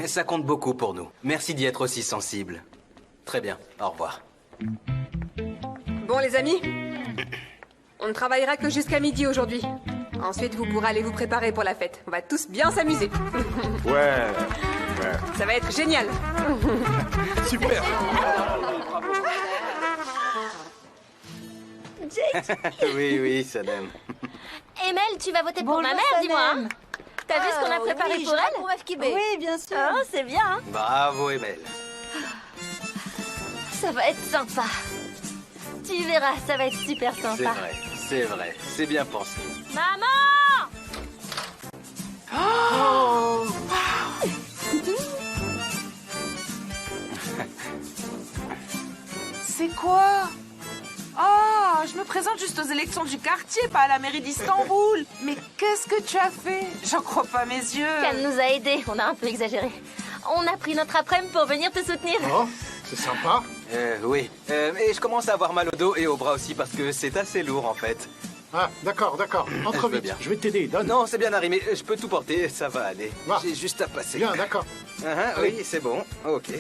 ça compte beaucoup pour nous. Merci d'y être aussi sensible. Très bien, au revoir. Bon les amis, on ne travaillera que jusqu'à midi aujourd'hui. Ensuite, vous pourrez aller vous préparer pour la fête. On va tous bien s'amuser. Ouais. Ça va être génial. Super. Oui, Sanem. Emel, tu vas voter pour ma mère, dis-moi. Hein. T'as vu ce qu'on a préparé pour elle? Pour FKB. Oui, bien sûr. Oh, c'est bien. Hein. Bravo, Emel. Ça va être sympa. Tu verras, ça va être super sympa. C'est vrai. C'est bien pensé. Maman! Oh. C'est quoi? Oh, je me présente juste aux élections du quartier, pas à la mairie d'Istanbul. Mais qu'est-ce que tu as fait? J'en crois pas mes yeux. Ken nous a aidés, on a un peu exagéré. On a pris notre après-midi pour venir te soutenir. Oh, c'est sympa. Oui. Et je commence à avoir mal au dos et au bras aussi parce que c'est assez lourd en fait. Ah, d'accord. Entre Je veux vite. bien. Je vais t'aider, donne. Non, c'est bien arrimé. Je peux tout porter, ça va aller. Va. J'ai juste à passer. Bien, d'accord. Oui, c'est bon. Ok.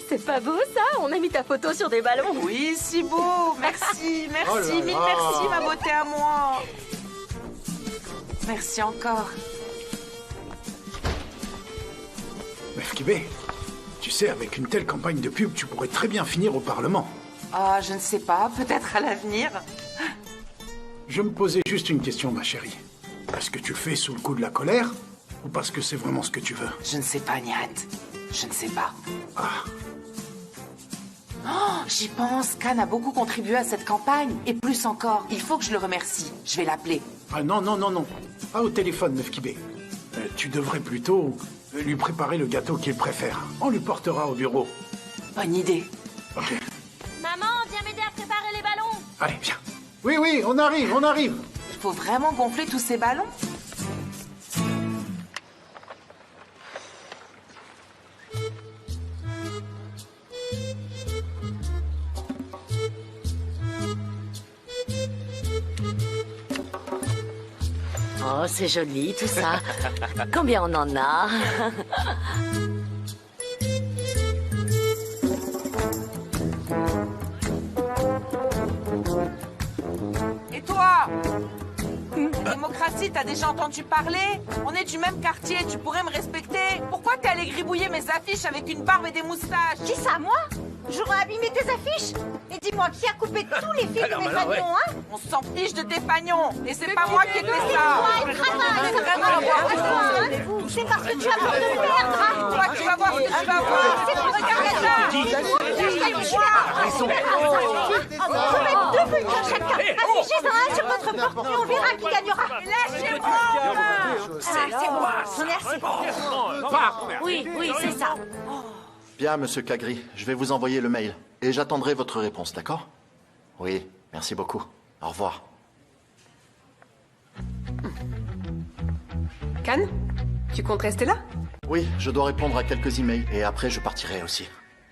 C'est pas beau ça? On a mis ta photo sur des ballons. Oui, si beau. Merci, Oh là mille là. merci, ma beauté à moi. Merci encore. FKB, tu sais, avec une telle campagne de pub, tu pourrais très bien finir au Parlement. Ah, je ne sais pas, peut-être à l'avenir. Je me posais juste une question, ma chérie. Est-ce que tu le fais sous le coup de la colère ou parce que c'est vraiment ce que tu veux? Je ne sais pas, Nihat. Je ne sais pas. Ah, Oh, j'y pense. Khan a beaucoup contribué à cette campagne. Et plus encore, il faut que je le remercie. Je vais l'appeler. ah non. Pas au téléphone, FKB. Tu devrais plutôt lui préparer le gâteau qu'il préfère. On lui portera au bureau. Bonne idée. Ok. Maman, viens m'aider à préparer les ballons. Allez, viens. Oui, on arrive. Il faut vraiment gonfler tous ces ballons? Oh, c'est joli tout ça. Combien on en a? Et toi? Démocratie, t'as déjà entendu parler? On est du même quartier, tu pourrais me respecter? Pourquoi t'es allé gribouiller mes affiches avec une barbe et des moustaches? Qui ça, moi? J'aurais abîmé tes affiches? Et dis-moi, qui a coupé tous les fils de mes fagnons, hein? On s'en fiche de tes fagnons! Et c'est pas moi qui ai fait ça! C'est vraiment c'est parce que tu as peur de perdre, hein? Toi, tu vas voir ce que tu vas voir! Regarde ça! Vous êtes deux bulletins chacun. Affichez-en un sur votre porte et on verra qui gagnera. Lâchez-moi! C'est moi. Merci. Oui, c'est ça. Bien, monsieur Kagri, je vais vous envoyer le mail. Et j'attendrai votre réponse, d'accord? Oui, merci beaucoup. Au revoir. Khan, tu comptes rester là? Oui, je dois répondre à quelques emails et après je partirai aussi.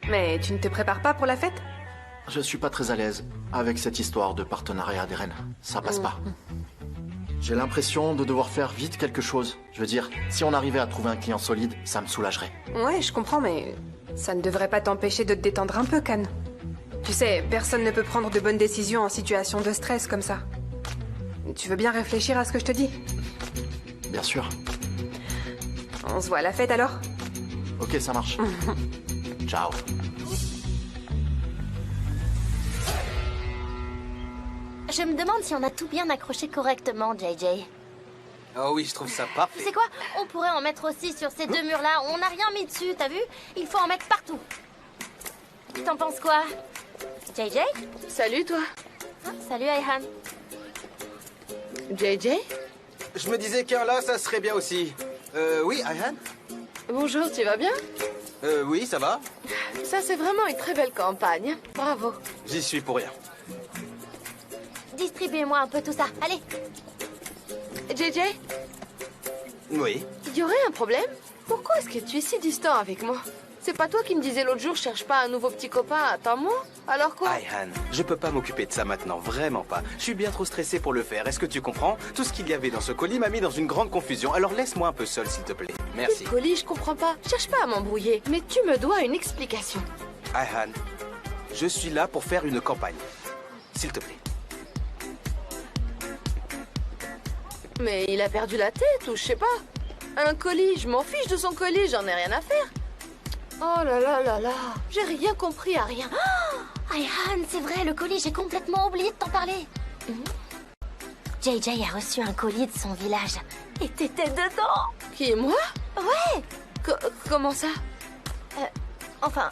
Mais tu ne te prépares pas pour la fête? Je suis pas très à l'aise avec cette histoire de partenariat des reines. Ça passe pas. J'ai l'impression de devoir faire vite quelque chose. Je veux dire, si on arrivait à trouver un client solide, ça me soulagerait. Ouais, je comprends, mais ça ne devrait pas t'empêcher de te détendre un peu, Khan. Tu sais, personne ne peut prendre de bonnes décisions en situation de stress comme ça. Tu veux bien réfléchir à ce que je te dis? Bien sûr. On se voit à la fête alors? Ok, ça marche. Ciao. Je me demande si on a tout bien accroché correctement, JJ. Oh oui, je trouve ça parfait. Tu sais quoi? On pourrait en mettre aussi sur ces deux murs-là. On n'a rien mis dessus, t'as vu? Il faut en mettre partout. T'en penses quoi? JJ? Salut toi. Salut, Ayhan. JJ? Je me disais qu'un là, ça serait bien aussi. Oui, Ayhan? Bonjour, tu vas bien? Oui, ça va. Ça, c'est vraiment une très belle campagne. Bravo. J'y suis pour rien. Distribuez-moi un peu tout ça. Allez. JJ, Oui. il y aurait un problème? Pourquoi est-ce que tu es si distant avec moi? C'est pas toi qui me disais l'autre jour, cherche pas un nouveau petit copain, attends-moi. Alors quoi? Ayhan, je peux pas m'occuper de ça maintenant, vraiment pas. Je suis bien trop stressé pour le faire, est-ce que tu comprends? Tout ce qu'il y avait dans ce colis m'a mis dans une grande confusion, alors laisse-moi un peu seul, s'il te plaît. Merci. Quel colis, je comprends pas. Cherche pas à m'embrouiller, mais tu me dois une explication. Ayhan, je suis là pour faire une campagne. S'il te plaît. Mais il a perdu la tête, ou je sais pas. Un colis, je m'en fiche de son colis, j'en ai rien à faire. Oh là là là là, j'ai rien compris à rien. Ayhan, c'est vrai, le colis, j'ai complètement oublié de t'en parler. JJ a reçu un colis de son village. Et t'étais dedans. Qui, moi? Ouais. Comment ça? Enfin,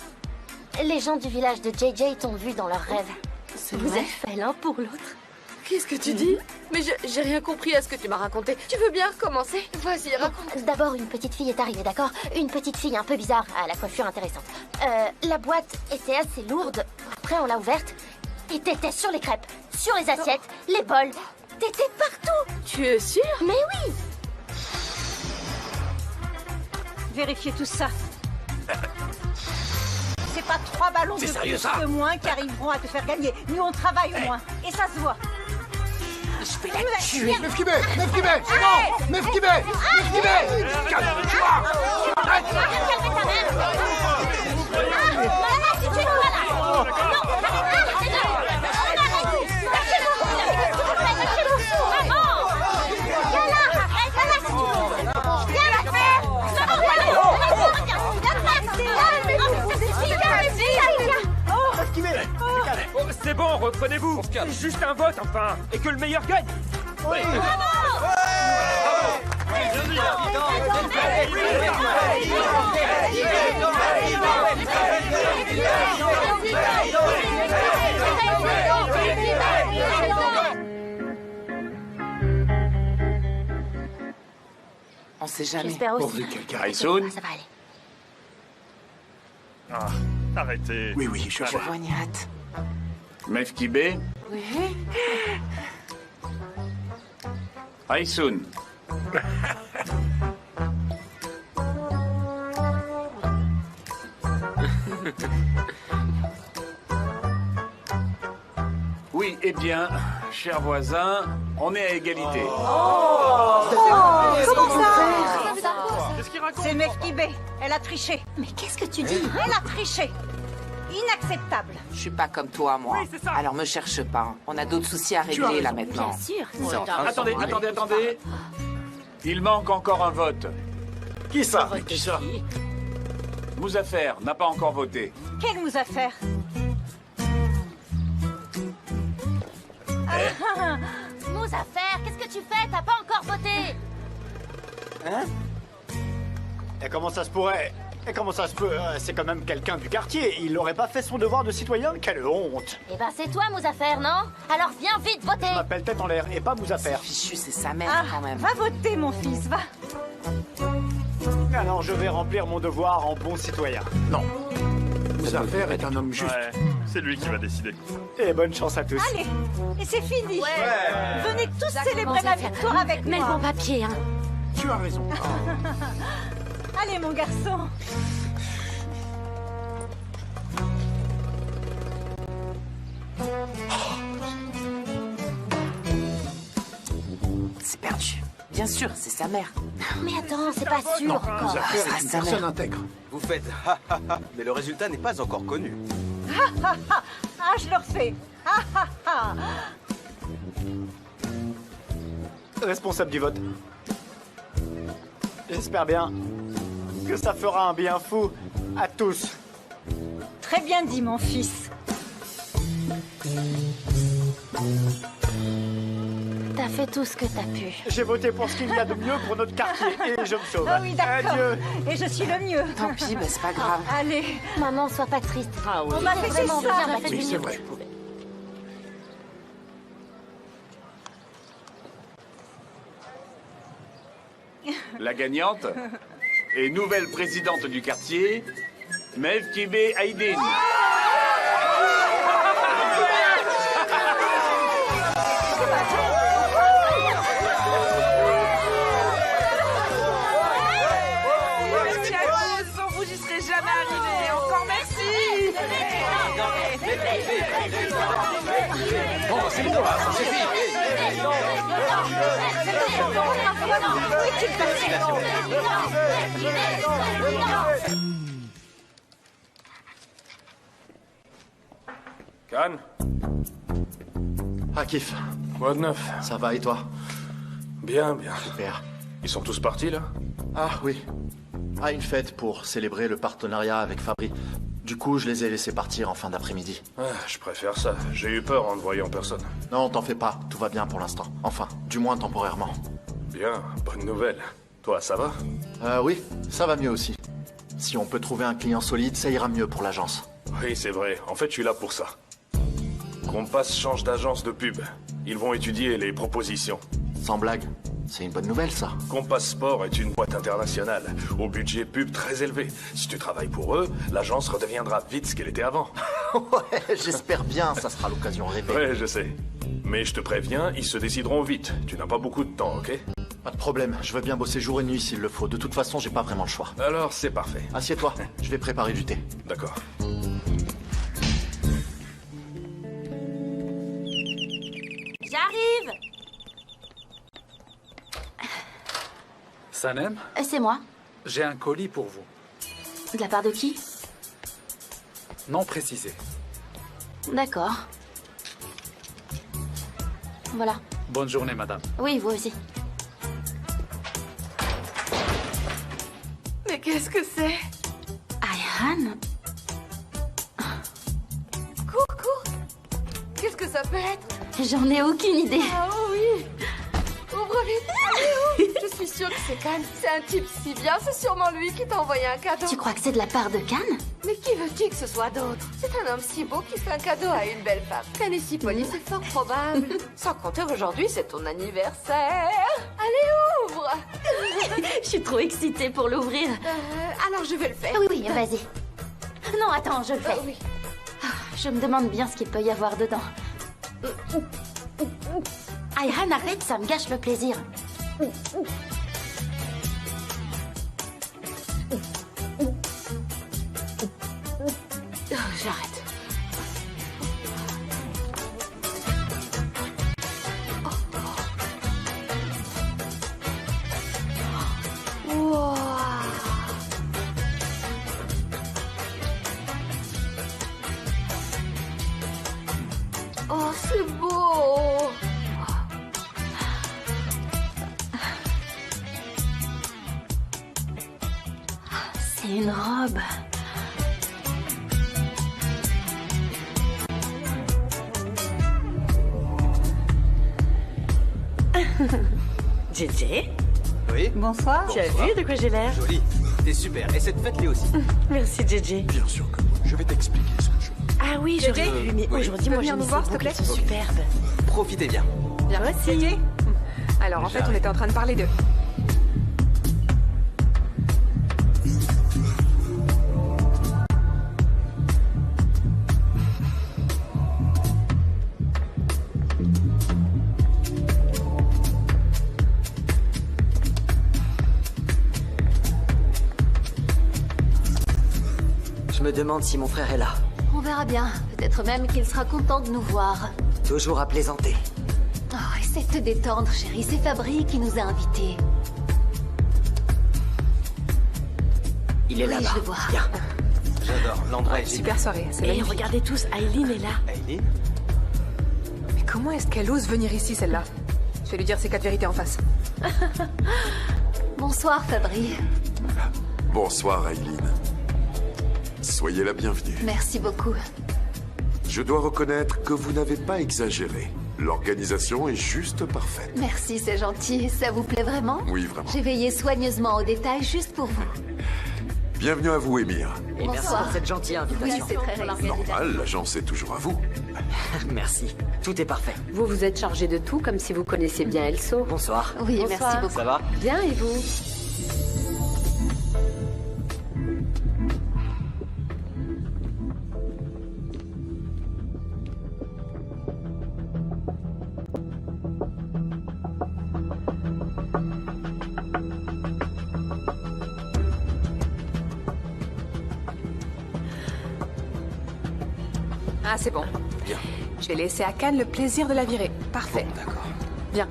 les gens du village de JJ t'ont vu dans leurs rêves. C'est Vous vrai? êtes fait l'un pour l'autre. Qu'est-ce que tu dis? Mais j'ai rien compris à ce que tu m'as raconté. Tu veux bien recommencer? Vas-y, raconte. D'abord, une petite fille est arrivée, d'accord? Une petite fille un peu bizarre, à la coiffure intéressante. La boîte était assez lourde. Après, on l'a ouverte. Et t'étais sur les crêpes, sur les assiettes, les bols. T'étais partout. Tu es sûr? Mais oui. Vérifiez tout ça. C'est pas 3 ballons de sérieux, plus ça de moins qui arriveront à te faire gagner. Nous, on travaille au moins. Et ça se voit. Mefkibé, Mefkibé, c'est bon. Mefkibé, Mefkibé. Calme-toi. Arrête. C'est bon, reprenez-vous. C'est juste un vote, enfin. Et que le meilleur gagne. Oui. On sait jamais. J'espère aussi. Pourvu quelqu'un. Aïsoun? Ça va aller. Ah, arrêtez. Oui, je vois. Poignate. Mefkibé? Oui. Aïsoun. Oui, eh bien, chers voisins, on est à égalité. Comment ça? Qu'est-ce qu'il raconte? C'est Mefkibé. Elle a triché. Mais qu'est-ce que tu dis? Elle a triché. Inacceptable. Je suis pas comme toi, moi. Oui, c'est ça. Alors me cherche pas. On a d'autres soucis à régler là maintenant. Bien sûr. C'est en train de Attendez, s'envoler. attendez. Il manque encore un vote. Qui ça? Qui ça? Mouzaffer n'a pas encore voté. Quelle nous affaire? Mouzaffer, qu'est-ce que tu fais? T'as pas encore voté. Et comment ça se pourrait? Et comment ça se peut? C'est quand même quelqu'un du quartier. Il n'aurait pas fait son devoir de citoyen? Quelle honte! Eh ben, c'est toi, Mouzaffer, non? Alors viens vite voter. Je m'appelle Tête en l'air et pas Mouzaffer. Fichu, c'est sa mère quand même. Va voter, mon fils, va. Alors je vais remplir mon devoir en bon citoyen. Non. Mouzaffer est un homme juste. Ouais, c'est lui qui va décider. Et bonne chance à tous. Allez, et c'est fini. Venez tous célébrer ma victoire avec Mets le moi. bon papier, hein. Tu as raison. Allez, mon garçon. C'est perdu. Bien sûr, c'est sa mère. Mais attends, c'est pas sûr encore. Mouzaffer est une sa personne mère. intègre. Vous faites ha ha ha, mais le résultat n'est pas encore connu. Ah, je le refais. Ah, ah, ah. Responsable du vote. J'espère bien que ça fera un bien fou à tous. Très bien dit, mon fils. T'as fait tout ce que t'as pu. J'ai voté pour ce qu'il y a de mieux pour notre quartier et je me sauve. Ah oui, d'accord. Adieu. Et je suis le mieux. Tant pis, mais c'est pas grave. Allez, Maman, sois pas triste. on m'a fait Vraiment, ça. bien fait Oui, du c'est mieux vrai. que tu pouvais. La gagnante est nouvelle présidente du quartier, Mefkibé Aïdine. Sans vous, j'y serais jamais arrivé. Bon, c'est bon, là, ça suffit. Oui, tu le Khan? Akif. Quoi de neuf? Ça va et toi? Bien, bien. Super. Ils sont tous partis, là? Ah oui. À une fête pour célébrer le partenariat avec Fabry. Du coup, je les ai laissés partir en fin d'après-midi. Ah, je préfère ça. J'ai eu peur en ne voyant personne. Non, t'en fais pas. Tout va bien pour l'instant. Enfin, du moins temporairement. Bien, bonne nouvelle. Toi, ça va? Oui, ça va mieux aussi. Si on peut trouver un client solide, ça ira mieux pour l'agence. Oui, c'est vrai. En fait, je suis là pour ça. Compass change d'agence de pub. Ils vont étudier les propositions. Sans blague. C'est une bonne nouvelle, ça. Compass Sport est une boîte internationale, au budget pub très élevé. Si tu travailles pour eux, l'agence redeviendra vite ce qu'elle était avant. Ouais, j'espère bien, ça sera l'occasion rêvée. Ouais, je sais. Mais je te préviens, ils se décideront vite. Tu n'as pas beaucoup de temps, ok? Pas de problème, je veux bien bosser jour et nuit s'il le faut. De toute façon, j'ai pas vraiment le choix. Alors, c'est parfait. Assieds-toi, je vais préparer du thé. D'accord. J'arrive. Sanem? C'est moi. J'ai un colis pour vous. De la part de qui? Non précisé. D'accord. Voilà. Bonne journée, madame. Oui, vous aussi. Mais qu'est-ce que c'est? Ayhan? Coucou. Qu'est-ce que ça peut être? J'en ai aucune idée. Ah oui. Ouvre vite. Allez, ouvre. Je suis sûre que c'est Khan. C'est un type si bien, c'est sûrement lui qui t'a envoyé un cadeau. Tu crois que c'est de la part de Khan? Mais qui veux-tu que ce soit d'autre? C'est un homme si beau qui fait un cadeau à une belle femme. Khan est si poli, c'est fort probable. Sans compter aujourd'hui, c'est ton anniversaire. Allez, ouvre. Je suis trop excitée pour l'ouvrir. Alors je vais le faire. Oui, oui, vas-y. Non, attends, je le fais. Oui. Je me demande bien ce qu'il peut y avoir dedans. Ayhan, arrête, ça me gâche le plaisir. J'arrête. Wow. Oh, c'est beau. C'est une robe. JJ? Oui? Bonsoir. Tu as vu de quoi j'ai l'air? Joli. T'es super. Et cette fête-là aussi. Merci, JJ. Bien sûr que oui. Je vais t'expliquer ce que je veux. Ah oui, j'aurais vu, mais oui. aujourd'hui, moi, venir je nous voir, s'il te plaît? Ils sont superbes. Profitez bien. Bien aussi. Alors, en fait, on était en train de parler de... Je me demande si mon frère est là. On verra bien. Peut-être même qu'il sera content de nous voir. Toujours à plaisanter. Oh, essaie de te détendre, chérie. C'est Fabry qui nous a invités. Il est Oui, là-bas. je le vois. Bien. J'adore. L'endroit est Super soirée, c'est Et magnifique. regardez tous, Aileen est là. Aileen? Mais comment est-ce qu'elle ose venir ici, celle-là? Je vais lui dire ses 4 vérités en face. Bonsoir, Fabry. Bonsoir, Aileen. Soyez la bienvenue. Merci beaucoup. Je dois reconnaître que vous n'avez pas exagéré. L'organisation est juste parfaite. Merci, c'est gentil. Ça vous plaît vraiment? Oui, vraiment. J'ai veillé soigneusement aux détails juste pour vous. Bienvenue à vous, Émir. Et merci Bonsoir. pour cette gentille Oui, invitation. c'est très réalisé. Normal, l'agence est toujours à vous. Merci. Tout est parfait. Vous vous êtes chargé de tout comme si vous connaissiez bien Elso. Bonsoir. Oui, Bonsoir. merci beaucoup. Ça va? Bien, et vous? Ah, c'est bon. Bien. Je vais laisser à Cannes le plaisir de la virer. Parfait. Bon, d'accord. Bien.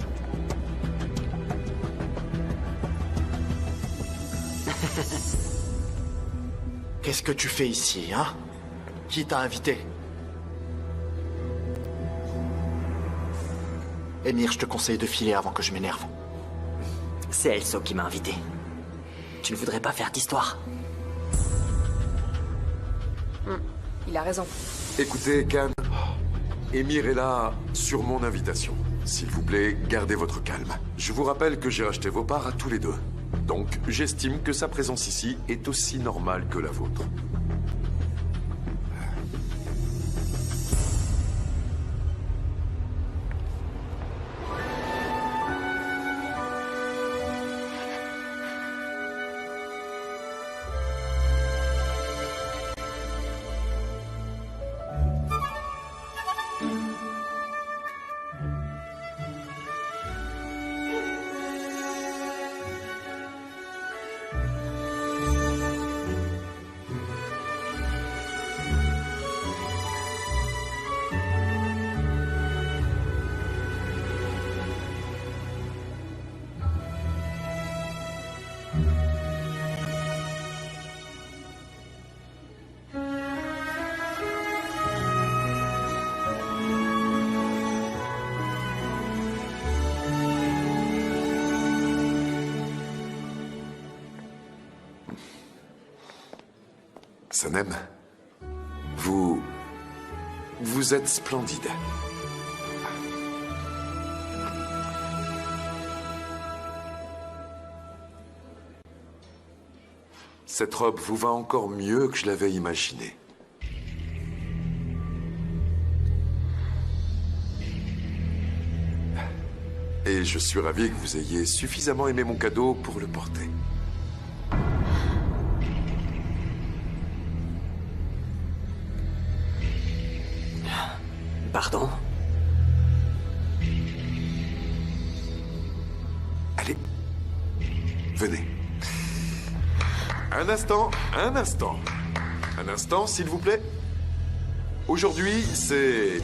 Qu'est-ce que tu fais ici, hein? Qui t'a invité? Emir, je te conseille de filer avant que je m'énerve. C'est Elso qui m'a invité. Tu ne voudrais pas faire d'histoire? Il a raison. Écoutez, Khan, Emir est là sur mon invitation. S'il vous plaît, gardez votre calme. Je vous rappelle que j'ai racheté vos parts à tous les deux. Donc, j'estime que sa présence ici est aussi normale que la vôtre. Sanem, vous êtes splendide. Cette robe vous va encore mieux que je l'avais imaginé. Et je suis ravi que vous ayez suffisamment aimé mon cadeau pour le porter. Pardon? Allez, venez. Un instant, un instant. Un instant, s'il vous plaît. Aujourd'hui, c'est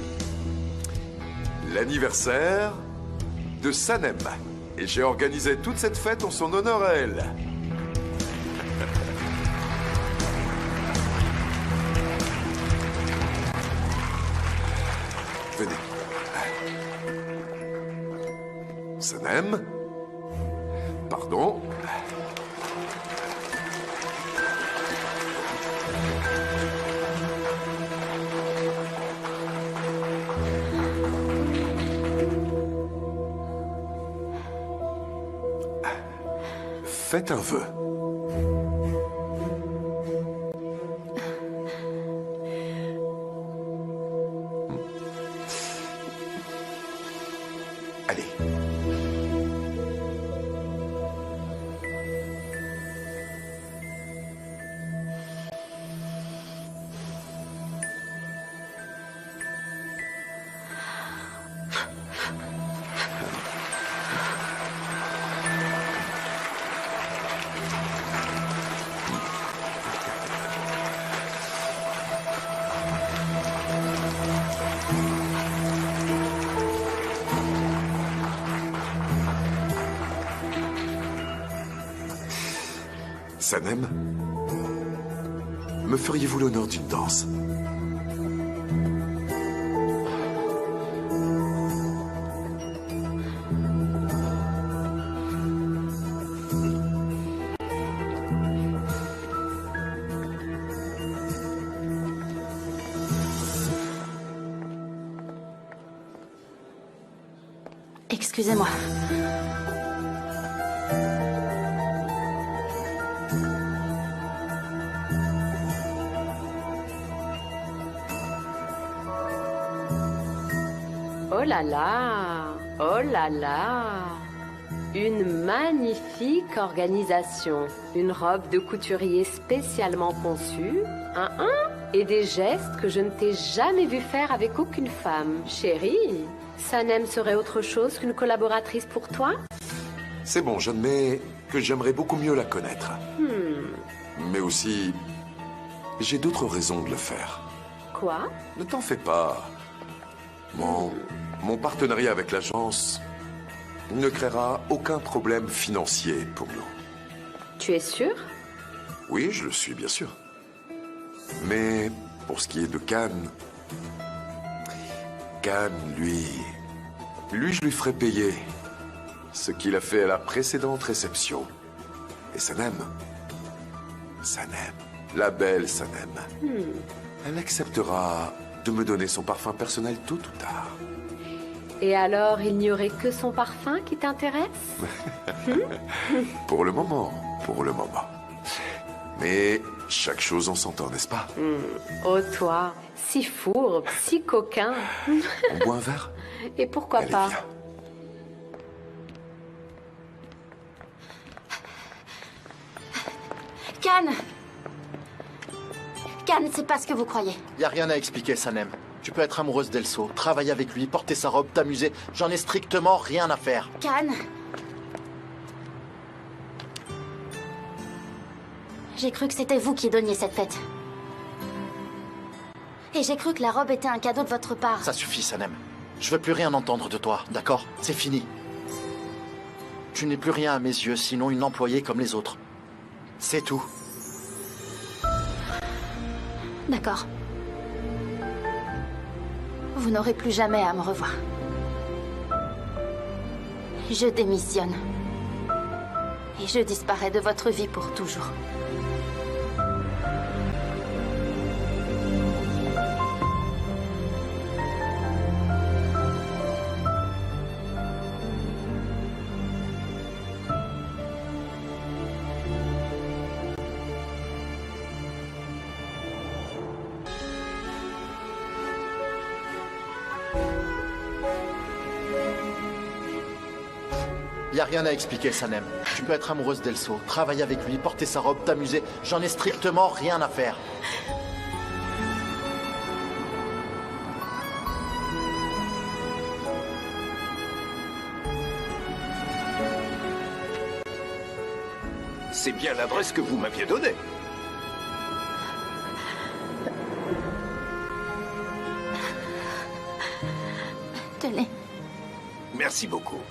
l'anniversaire de Sanem. Et j'ai organisé toute cette fête en son honneur à elle. Venez. Sanem. Pardon. Faites un vœu. Allez. Sanem, me feriez-vous l'honneur d'une danse? Excusez-moi. Oh là là! Oh là là! Une magnifique organisation. Une robe de couturier spécialement conçue, et des gestes que je ne t'ai jamais vu faire avec aucune femme. Chérie, Sanem serait autre chose qu'une collaboratrice pour toi? C'est bon, j'admets que j'aimerais beaucoup mieux la connaître. Mais aussi, j'ai d'autres raisons de le faire. Quoi? Ne t'en fais pas. Mon partenariat avec l'agence ne créera aucun problème financier pour nous. Tu es sûr? Oui, je le suis, bien sûr. Mais pour ce qui est de Cannes, lui, je lui ferai payer ce qu'il a fait à la précédente réception. Et Sanem, la belle Sanem, elle acceptera de me donner son parfum personnel tôt ou tard. Et alors, il n'y aurait que son parfum qui t'intéresse? Pour le moment. Mais chaque chose en son temps, n'est-ce pas? Oh toi, si fourbe, si coquin. On boit un verre? Et pourquoi Allez, pas? viens. Cannes, c'est pas ce que vous croyez. Y a rien à expliquer, Sanem. Tu peux être amoureuse d'Elso, travailler avec lui, porter sa robe, t'amuser. J'en ai strictement rien à faire. Cannes. J'ai cru que c'était vous qui donniez cette fête. Et j'ai cru que la robe était un cadeau de votre part. Ça suffit, Sanem. Je veux plus rien entendre de toi, d'accord? C'est fini. Tu n'es plus rien à mes yeux, sinon une employée comme les autres. C'est tout. D'accord. Vous n'aurez plus jamais à me revoir. Je démissionne. Et je disparais de votre vie pour toujours. Y a rien à expliquer, Sanem. Tu peux être amoureuse d'Elso, travailler avec lui, porter sa robe, t'amuser. J'en ai strictement rien à faire. C'est bien l'adresse que vous m'aviez donnée. Tenez. Merci beaucoup.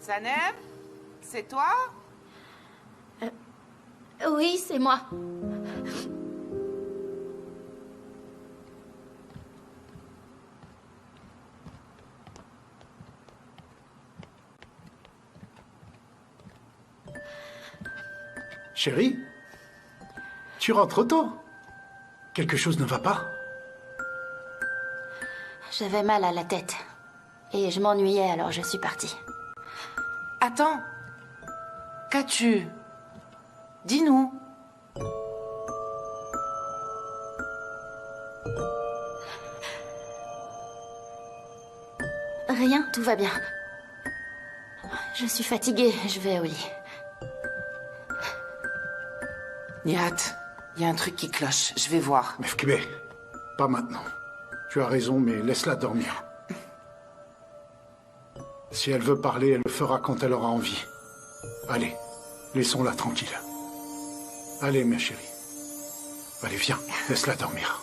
Sanem, c'est toi? Oui, c'est moi. Chérie, tu rentres tôt. Quelque chose ne va pas? J'avais mal à la tête. Et je m'ennuyais, alors je suis partie. Attends. Qu'as-tu? Dis-nous. Rien, tout va bien. Je suis fatiguée, je vais au lit. Nihat, il y a un truc qui cloche. Je vais voir. Mefkibé, pas maintenant. Tu as raison, mais laisse-la dormir. Si elle veut parler, elle le fera quand elle aura envie. Allez, laissons-la tranquille. Allez, ma chérie. Allez, viens, laisse-la dormir.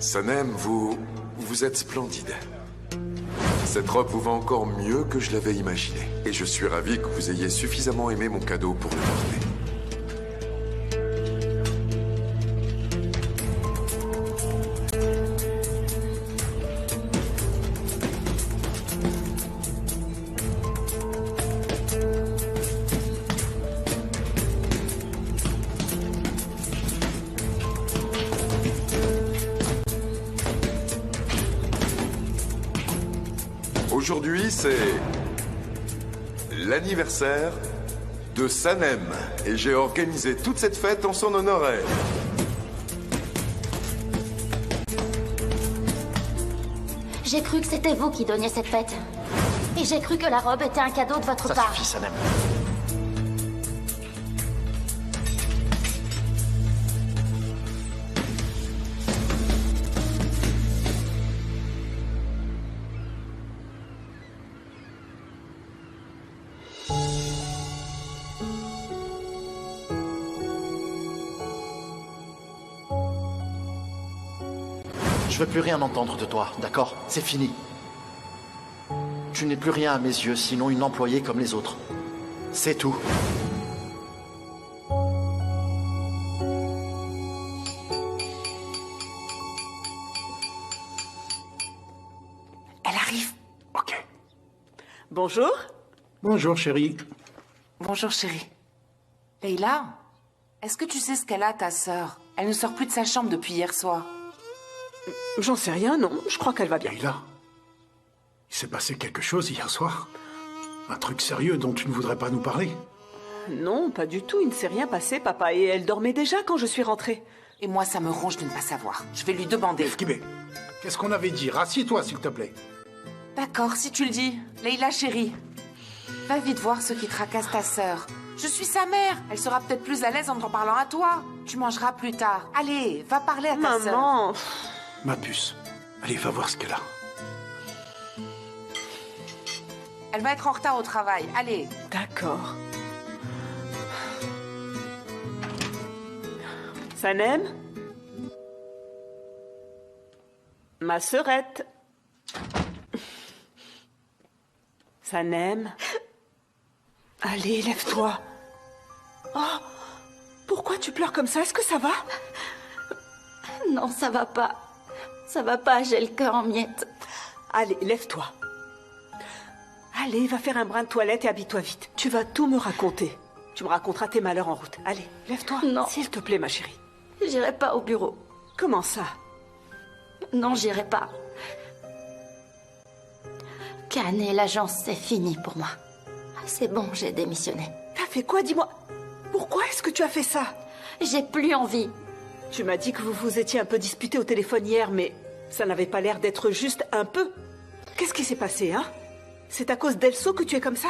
Sanem, vous êtes splendide. Cette robe vous va encore mieux que je l'avais imaginé. Et je suis ravi que vous ayez suffisamment aimé mon cadeau pour le porter. Aujourd'hui, c'est l'anniversaire de Sanem. Et j'ai organisé toute cette fête en son honneur à elle. J'ai cru que c'était vous qui donniez cette fête. Et j'ai cru que la robe était un cadeau de votre part. Ça suffit, Sanem. Je veux plus rien entendre de toi, d'accord? C'est fini. Tu n'es plus rien à mes yeux, sinon une employée comme les autres. C'est tout. Elle arrive. Ok. Bonjour. Bonjour, chérie. Bonjour, chérie. Leïla, est-ce que tu sais ce qu'elle a, ta sœur? Elle ne sort plus de sa chambre depuis hier soir. J'en sais rien, non. Je crois qu'elle va bien. Leïla, il s'est passé quelque chose hier soir? Un truc sérieux dont tu ne voudrais pas nous parler? Non, pas du tout. Il ne s'est rien passé, papa. Et elle dormait déjà quand je suis rentrée. Et moi, ça me ronge de ne pas savoir. Je vais lui demander. Kibé, qu'est-ce qu'on avait dit? Rassis-toi, s'il te plaît. D'accord, si tu le dis. Leïla, chérie, va vite voir ce qui tracasse ta sœur. Je suis sa mère. Elle sera peut-être plus à l'aise en t'en parlant à toi. Tu mangeras plus tard. Allez, va parler à ta sœur. Maman. Ma puce, allez, va voir ce qu'elle a. Elle va être en retard au travail. Allez. D'accord. Sanem? Ma sœurette. Sanem? Allez, lève-toi. Oh, pourquoi tu pleures comme ça? Est-ce que ça va? Non, ça va pas. Ça va pas, j'ai le cœur en miettes. Allez, lève-toi. Allez, va faire un brin de toilette et habille-toi vite. Tu vas tout me raconter. Tu me raconteras tes malheurs en route. Allez, lève-toi. Non. S'il te plaît, ma chérie. J'irai pas au bureau. Comment ça? Non, j'irai pas. Cannes et l'agence, c'est fini pour moi. C'est bon, j'ai démissionné. T'as fait quoi? Dis-moi. Pourquoi est-ce que tu as fait ça? J'ai plus envie. Tu m'as dit que vous vous étiez un peu disputé au téléphone hier, mais ça n'avait pas l'air d'être juste un peu. Qu'est-ce qui s'est passé, hein? C'est à cause d'Elso que tu es comme ça?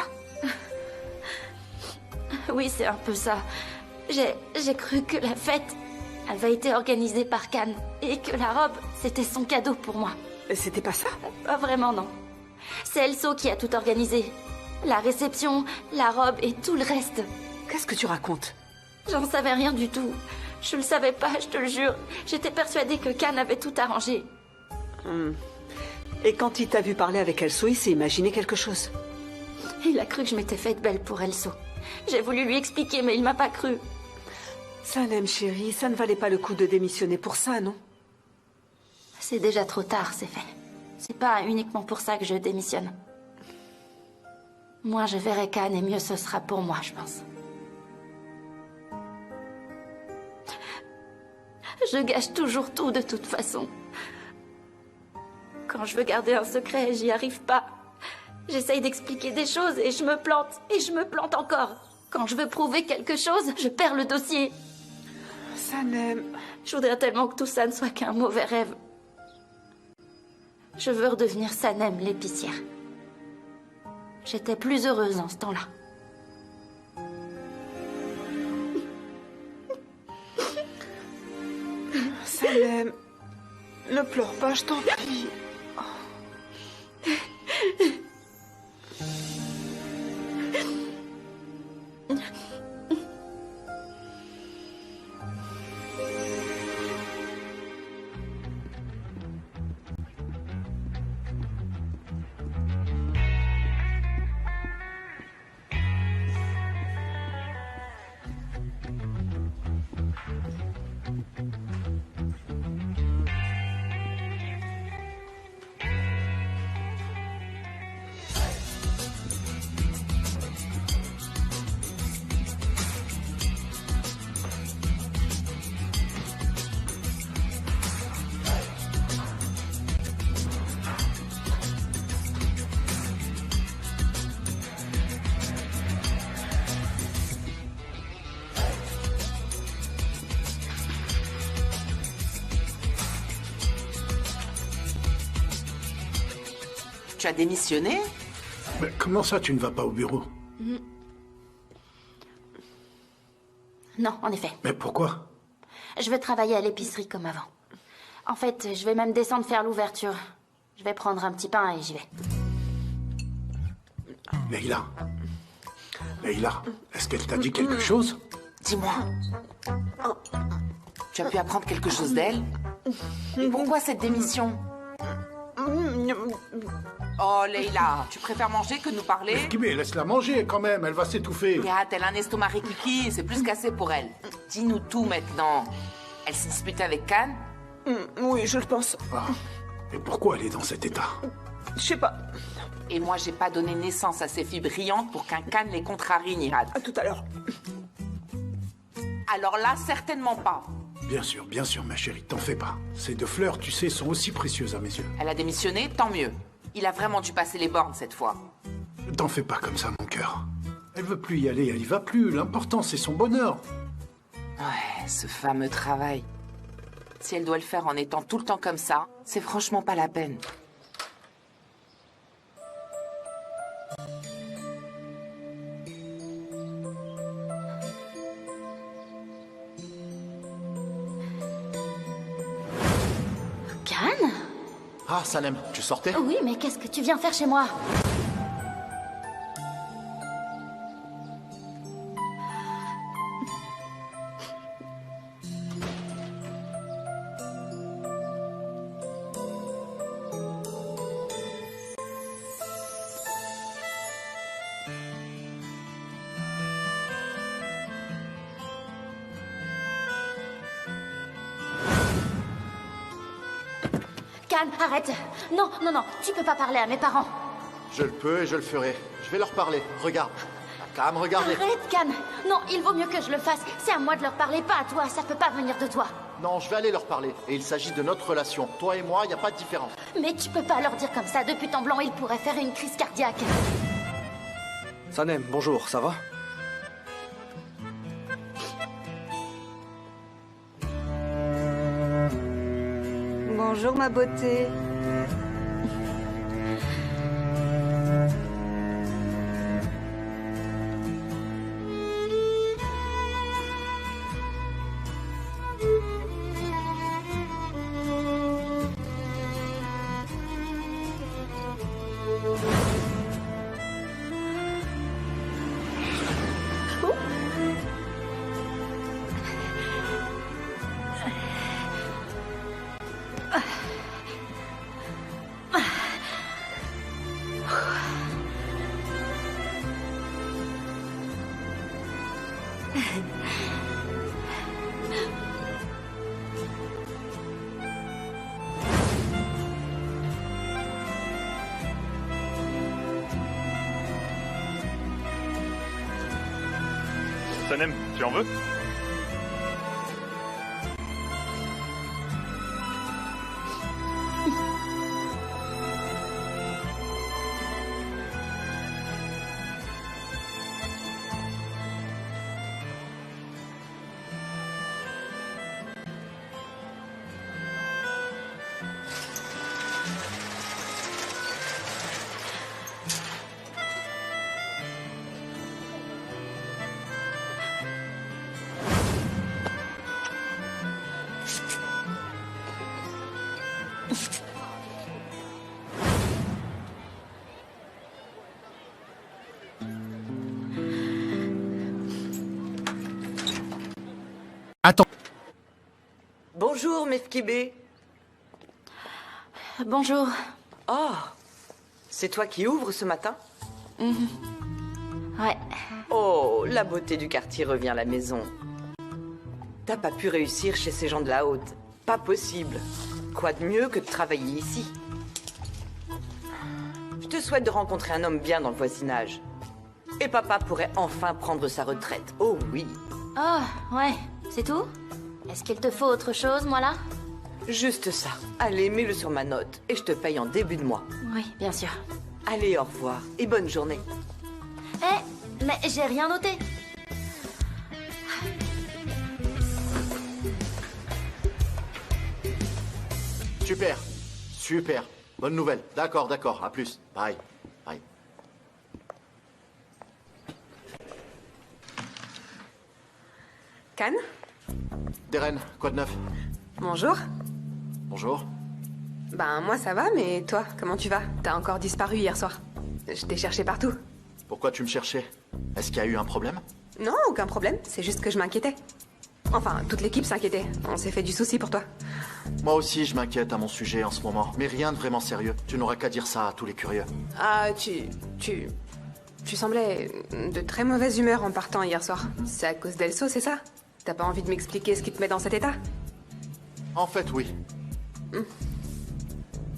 Oui, c'est un peu ça. J'ai cru que la fête avait été organisée par Cannes et que la robe, c'était son cadeau pour moi. C'était pas ça? Pas vraiment, non. C'est Elso qui a tout organisé. La réception, la robe et tout le reste. Qu'est-ce que tu racontes? J'en savais rien du tout. Je le savais pas, je te le jure. J'étais persuadée que Cannes avait tout arrangé. Et quand il t'a vu parler avec Elso, il s'est imaginé quelque chose? Il a cru que je m'étais faite belle pour Elso. J'ai voulu lui expliquer, mais il m'a pas cru. Sanem, chérie, ça ne valait pas le coup de démissionner pour ça, non? C'est déjà trop tard, c'est fait. C'est pas uniquement pour ça que je démissionne. Moins je verrai Cannes et mieux ce sera pour moi, je pense. Je gâche toujours tout de toute façon. Quand je veux garder un secret, j'y arrive pas. J'essaye d'expliquer des choses et je me plante. Et je me plante encore. Quand je veux prouver quelque chose, je perds le dossier. Sanem... Je voudrais tellement que tout ça ne soit qu'un mauvais rêve. Je veux redevenir Sanem, l'épicière. J'étais plus heureuse en ce temps-là. Sanem... Ne pleure pas, je t'en prie. Tu as démissionné? Mais comment ça, tu ne vas pas au bureau? Non, en effet. Mais pourquoi? Je vais travailler à l'épicerie comme avant. En fait, je vais même descendre faire l'ouverture. Je vais prendre un petit pain et j'y vais. Leïla. Leïla, est-ce qu'elle t'a dit quelque chose? Dis-moi. Tu as pu apprendre quelque chose d'elle? Pourquoi cette démission? Oh, Leïla, tu préfères manger que nous parler? Mais laisse-la manger quand même, elle va s'étouffer. Regarde, elle a un estomac rikiki, c'est plus qu'assez pour elle. Dis-nous tout maintenant. Elle s'est disputée avec Khan? Oui, je le pense. Ah. Et pourquoi elle est dans cet état? Je sais pas. Et moi, j'ai pas donné naissance à ces filles brillantes pour qu'un Khan les contrarie, Nirad. À tout à l'heure. Alors là, certainement pas. Bien sûr, ma chérie, t'en fais pas. Ces 2 fleurs, tu sais, sont aussi précieuses à mes yeux. Elle a démissionné, tant mieux. Il a vraiment dû passer les bornes cette fois. T'en fais pas comme ça, mon cœur. Elle veut plus y aller, elle y va plus. L'important, c'est son bonheur. Ouais, ce fameux travail. Si elle doit le faire en étant tout le temps comme ça, c'est franchement pas la peine. Khan? Ah, Sanem, tu sortais? Oui, mais qu'est-ce que tu viens faire chez moi? Khan, arrête. Non, tu peux pas parler à mes parents. Je le peux et je le ferai. Je vais leur parler. Regarde. Cam, regardez. Arrête, Khan. Non, il vaut mieux que je le fasse. C'est à moi de leur parler, pas à toi. Ça peut pas venir de toi. Non, je vais aller leur parler. Et il s'agit de notre relation. Toi et moi, il n'y a pas de différence. Mais tu peux pas leur dire comme ça. Depuis temps blanc, ils pourraient faire une crise cardiaque. Sanem, bonjour, ça va? Bonjour ma beauté. Sanem, tu en veux? Attends. Bonjour, Mefkibé. Bonjour. Oh, c'est toi qui ouvres ce matin? Ouais. Oh, la beauté du quartier revient à la maison. T'as pas pu réussir chez ces gens de la haute. Pas possible. Quoi de mieux que de travailler ici? Je te souhaite de rencontrer un homme bien dans le voisinage. Et papa pourrait enfin prendre sa retraite. Oh oui. Oh, ouais. C'est tout? Est-ce qu'il te faut autre chose, moi, là? Juste ça. Allez, mets-le sur ma note et je te paye en début de mois. Oui, bien sûr. Allez, au revoir et bonne journée. Mais j'ai rien noté. Super. Super. Bonne nouvelle. D'accord, d'accord. À plus. Bye. Bye. Khan? Deren, quoi de neuf? Bonjour. Bonjour. Ben, moi ça va, mais toi, comment tu vas? T'as encore disparu hier soir. Je t'ai cherché partout. Pourquoi tu me cherchais? Est-ce qu'il y a eu un problème? Non, aucun problème. C'est juste que je m'inquiétais. Enfin, toute l'équipe s'inquiétait. On s'est fait du souci pour toi. Moi aussi, je m'inquiète à mon sujet en ce moment. Mais rien de vraiment sérieux. Tu n'auras qu'à dire ça à tous les curieux. Ah, tu semblais de très mauvaise humeur en partant hier soir. C'est à cause d'Elso, c'est ça? T'as pas envie de m'expliquer ce qui te met dans cet état? En fait, oui.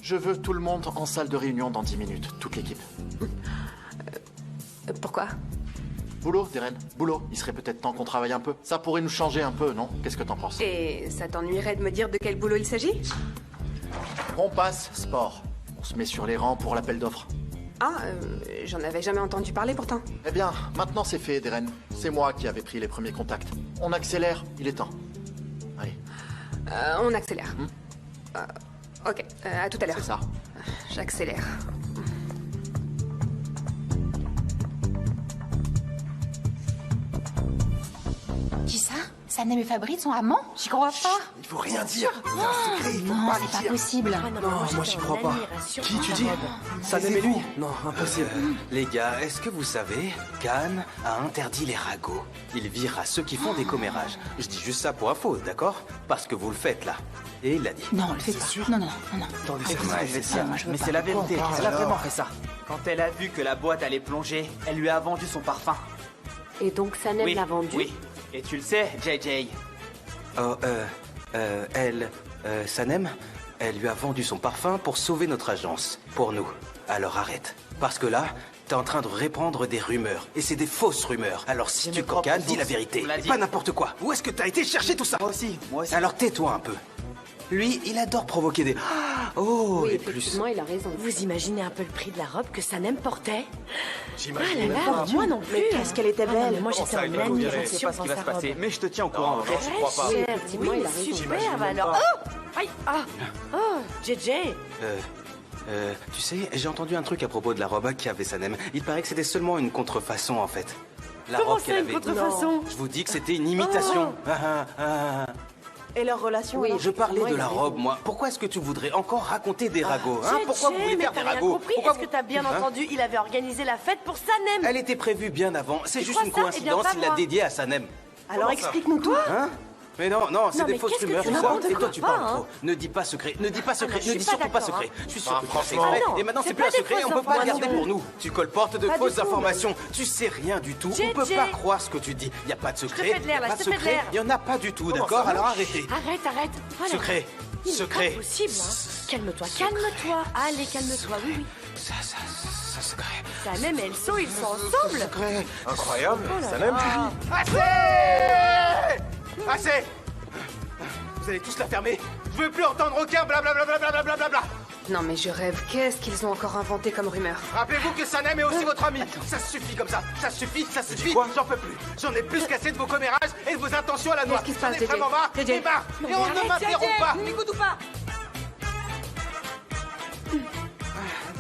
Je veux tout le monde en salle de réunion dans 10 minutes. Toute l'équipe. Pourquoi? Boulot, Deren. Boulot. Il serait peut-être temps qu'on travaille un peu. Ça pourrait nous changer un peu, non? Qu'est-ce que t'en penses? Et ça t'ennuierait de me dire de quel boulot il s'agit? On passe, sport. On se met sur les rangs pour l'appel d'offres. Ah, j'en avais jamais entendu parler pourtant. Eh bien, maintenant c'est fait, Deren. C'est moi qui avais pris les premiers contacts. On accélère, il est temps. Allez. On accélère. Ok, à tout à l'heure. C'est ça. J'accélère. Qui ça? Sanem et Fabrice sont amants? J'y crois pas. Il faut rien dire. Non, c'est pas possible. Non, moi j'y crois pas. Qui tu dis? Sanem et lui? Non, impossible. Les gars, est-ce que vous savez, Khan a interdit les ragots. Il virera ceux qui font des commérages. Je dis juste ça pour info, d'accord? Parce que vous le faites là. Et il l'a dit. Non, on le fait pas. Non. Attendez, Ouais, mais c'est la vérité. Elle a vraiment fait ça. Quand elle a vu que la boîte allait plonger, elle lui a vendu son parfum. Et donc Sanem l'a vendu? Oui. Et tu le sais, JJ. Oh, Sanem, elle lui a vendu son parfum pour sauver notre agence. Pour nous. Alors arrête. Parce que là, t'es en train de répandre des rumeurs. Et c'est des fausses rumeurs. Alors si tu cocanes, dis la vérité. Pas n'importe quoi. Où est-ce que t'as été chercher tout ça? Moi aussi. Alors tais-toi un peu. Lui, il adore provoquer des... Oh, oui, et plus. effectivement, il a raison. Vous imaginez un peu le prix de la robe que Sanem portait? J'imagine. Ah là là, moi non plus. Mais qu'est-ce qu'elle était belle. Moi j'étais en Je sais admiration pas ce dans qui va sa se passer, robe. mais je te tiens au courant, ok? Je crois pas. Oui, effectivement, il a raison. super, alors. Oh aïe, ah. Oh, JJ. Tu sais, j'ai entendu un truc à propos de la robe qu'avait Sanem. Il paraît que c'était seulement une contrefaçon, en fait. La Comment robe ça, qu'elle une avait... contrefaçon? Non, je vous dis que c'était une imitation. Et leur relation? Oui, je parlais de la robe, moi. Pourquoi est-ce que tu voudrais encore raconter des ragots, hein? Pourquoi vous voulez faire des ragots? Est-ce que t'as bien entendu? Il avait organisé la fête pour Sanem. Elle était prévue bien avant. C'est juste crois une ça? coïncidence, Eh bien, pas il l'a moi. dédiée à Sanem. Alors explique-nous tout. Hein? Mais non, c'est Non, des mais fausses qu'est-ce que rumeurs. tu tu racontes? vois. Et toi, tu parles Pas, hein. trop. Ne dis pas secret, ne dis pas secret, je ne suis dis pas surtout pas d'accord, secret. Je suis sûr que tu sais franchement. secret. Ah non, Et maintenant, c'est c'est plus un pas des secret, on fausses peut pas le garder informations. pour nous. Tu colportes de Pas du fausses tout. informations. Tu sais rien du tout. On peut JJ. pas croire ce que tu dis. Il y a pas de secret. fais de l'air, là, y a pas je de te fais de secret. l'air. Il y en a pas du tout, d'accord? Alors arrêtez. Arrête. Oh là là. Secret. Il n'est Secret. pas possible, hein. Calme-toi, calme-toi. Allez, calme-toi, oui. Ça, secret. Sanem et Elso, ils sont ensemble. Secret. Incroyable. Oh là Sanem, là. tu dis? Assez! Vous allez tous la fermer. Je veux plus entendre aucun blablabla. Non mais je rêve, qu'est-ce qu'ils ont encore inventé comme rumeur? Rappelez-vous que Sanem est aussi votre ami. Ça suffit comme ça. Ça suffit. J'en peux plus. J'en ai plus qu'assez de vos commérages et de vos intentions à la noix. Qu'est-ce qui se passe, J'en ai JJ? vraiment marre. JJ. Et marre. Non, Et mais on arrête, ne m'interrompt JJ. pas. N'écoute ou pas.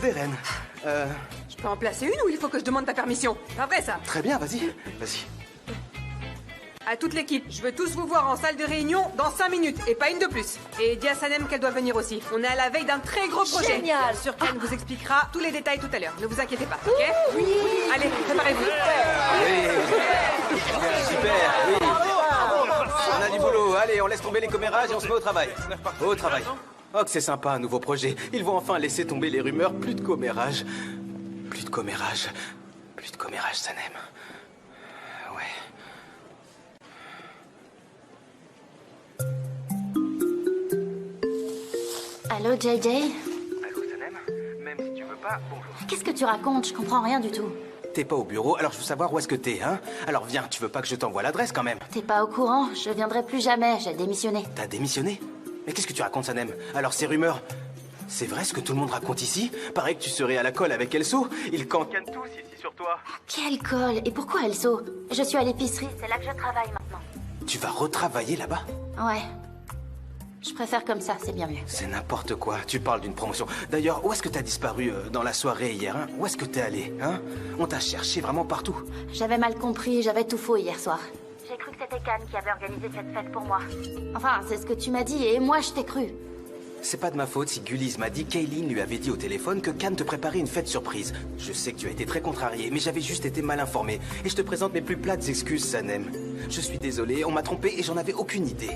Deren. Je peux en placer une ou il faut que je demande ta permission? Pas vrai ça? Très bien, vas-y. À toute l'équipe, je veux tous vous voir en salle de réunion dans 5 minutes et pas une de plus. Et dis à Sanem qu'elle doit venir aussi. On est à la veille d'un très gros projet. Génial. Sur Ken vous expliquera tous les détails tout à l'heure. Ne vous inquiétez pas, ok? Oui. Allez, préparez-vous. Super, oui. On a du boulot. Allez, on laisse tomber les commérages et on se met au travail. Au travail. Oh, que c'est sympa, un nouveau projet. Ils vont enfin laisser tomber les rumeurs. Plus de commérages. Plus de commérages. Plus de commérages, Sanem. Ouais. Allô, JJ? Allô, Sanem? Même si tu veux pas, bonjour. Qu'est-ce que tu racontes? Je comprends rien du tout. T'es pas au bureau, alors je veux savoir où est-ce que t'es, hein? Alors viens, tu veux pas que je t'envoie l'adresse quand même? T'es pas au courant? Je viendrai plus jamais, j'ai démissionné. T'as démissionné? Mais qu'est-ce que tu racontes, Sanem? Alors ces rumeurs, c'est vrai ce que tout le monde raconte ici? Paraît que tu serais à la colle avec Elso. Ils cancanent tous ici sur toi. Quelle colle? Et pourquoi Elso? Je suis à l'épicerie, c'est là que je travaille maintenant. Tu vas retravailler là-bas? Ouais. Je préfère comme ça, c'est bien mieux. C'est n'importe quoi, tu parles d'une promotion. D'ailleurs, où est-ce que t'as disparu dans la soirée hier, hein? Où est-ce que t'es allé, hein? On t'a cherché vraiment partout. J'avais mal compris, j'avais tout faux hier soir. J'ai cru que c'était Cannes qui avait organisé cette fête pour moi. Enfin, c'est ce que tu m'as dit et moi je t'ai cru. C'est pas de ma faute si Gullies m'a dit qu'Aileen lui avait dit au téléphone que Cannes te préparait une fête surprise. Je sais que tu as été très contrarié, mais j'avais juste été mal informé. Et je te présente mes plus plates excuses, Sanem. Je suis désolé, on m'a trompé et j'en avais aucune idée.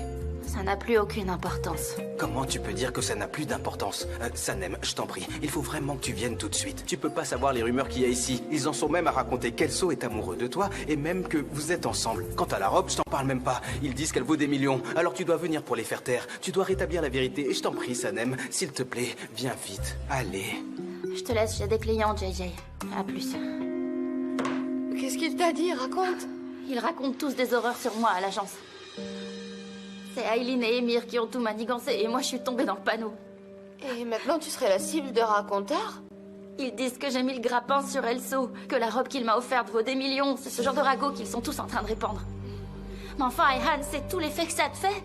Ça n'a plus aucune importance. Comment tu peux dire que ça n'a plus d'importance? Sanem, je t'en prie, il faut vraiment que tu viennes tout de suite. Tu peux pas savoir les rumeurs qu'il y a ici. Ils en sont même à raconter qu'Elso est amoureux de toi et même que vous êtes ensemble. Quant à la robe, je t'en parle même pas. Ils disent qu'elle vaut des millions. Alors tu dois venir pour les faire taire. Tu dois rétablir la vérité et je t'en prie, Sanem, s'il te plaît, viens vite. Allez. Je te laisse, j'ai des clients, JJ. À plus. Qu'est-ce qu'il t'a dit? Raconte. Ils racontent tous des horreurs sur moi à l'agence. C'est Aileen et Emir qui ont tout manigancé et moi je suis tombée dans le panneau. Et maintenant tu serais la cible de raconteurs? Ils disent que j'ai mis le grappin sur Elso, que la robe qu'il m'a offerte vaut des millions. C'est ce genre de ragot qu'ils sont tous en train de répandre. Mais enfin, Ehan, c'est tous les faits que ça te fait.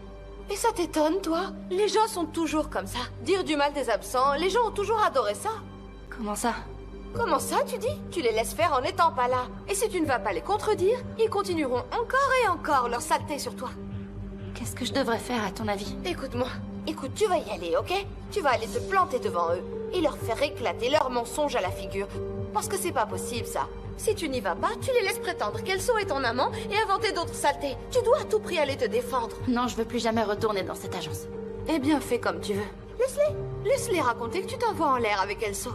Et ça t'étonne, toi? Les gens sont toujours comme ça. Dire du mal des absents, les gens ont toujours adoré ça. Comment ça? Comment ça, tu dis? Tu les laisses faire en n'étant pas là. Et si tu ne vas pas les contredire, ils continueront encore et encore leur saleté sur toi. Qu'est-ce que je devrais faire, à ton avis? Écoute-moi. Écoute, tu vas y aller, ok? Tu vas aller te planter devant eux et leur faire éclater leurs mensonges à la figure. Parce que c'est pas possible, ça. Si tu n'y vas pas, tu les laisses prétendre qu'Elso est ton amant et inventer d'autres saletés. Tu dois à tout prix aller te défendre. Non, je veux plus jamais retourner dans cette agence. Eh bien, fais comme tu veux. Laisse-les. Laisse-les raconter que tu t'envoies en l'air avec Elso.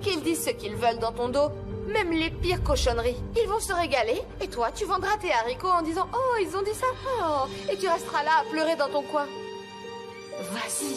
Qu'ils disent ce qu'ils veulent dans ton dos. Même les pires cochonneries. Ils vont se régaler et toi, tu vendras tes haricots en disant « Oh, ils ont dit ça oh !» Et tu resteras là à pleurer dans ton coin. Vas-y.